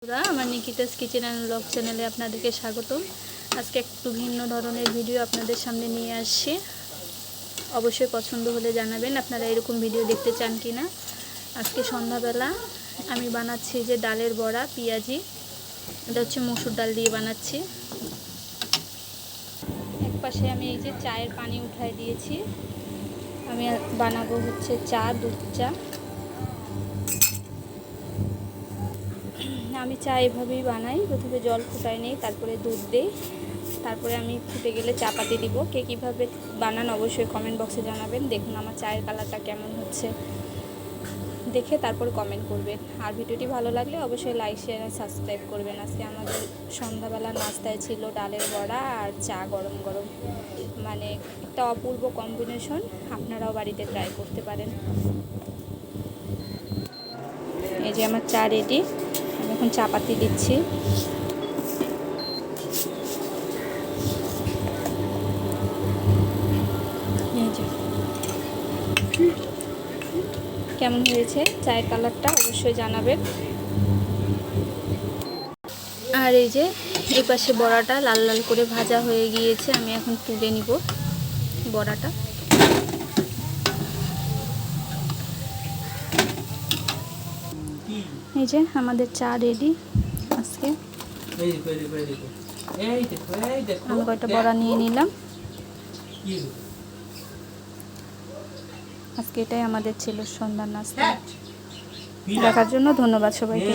বন্ধুরা, আমার নিকিতাস kitchen and blog চ্যানেলে আপনাদেরকে স্বাগতম। আজকে একটু ভিন্ন ধরনের ভিডিও আপনাদের সামনে নিয়ে আসছি। অবশ্যই পছন্দ হলে জানাবেন আপনারা এরকম ভিডিও দেখতে চান কি না। আজকে সন্ধ্যাবেলা আমি বানাচ্ছি যে ডালের বড়া পেঁয়াজি। এটা হচ্ছে মসুর ডাল দিয়ে বানাচ্ছি। এক পাশে আমি এই যে চায়ের পানি উঠাই দিয়েছি। আমি বানাবো হচ্ছে চা, দুধ চা। আমি চা এভাবেই বানাই, প্রথমে জল ফুটাই নেই, তারপরে দুধ দিই, তারপরে আমি ফুটে গেলে চা পাতি দিব। কে কীভাবে বানান অবশ্যই কমেন্ট বক্সে জানাবেন। দেখুন আমার চায়ের কালারটা কেমন হচ্ছে, দেখে তারপর কমেন্ট করবেন। আর ভিডিওটি ভালো লাগলে অবশ্যই লাইক, শেয়ার আর সাবস্ক্রাইব করবেন। আজকে আমাদের সন্ধ্যাবেলা নাস্তায় ছিল ডালের বড়া আর চা গরম গরম, মানে একটা অপূর্ব কম্বিনেশন। আপনারাও বাড়িতে ট্রাই করতে পারেন। এই যে আমার চা রেডি, আমি এখন চা পাতি দিচ্ছি। কেমন হয়েছে চায়ের কালারটা অবশ্যই জানাবেন। আর এই যে এই পাশে বড়াটা লাল লাল করে ভাজা হয়ে গিয়েছে, আমি এখন তুলে নিব বড়াটা। এই যে আমাদের চা রেডি। আজকে আমি কয়েকটা বড়া নিয়ে নিলাম। আজকে এটাই আমাদের ছিল সন্ধ্যার নাস্তা। দেখার জন্য ধন্যবাদ সবাইকে।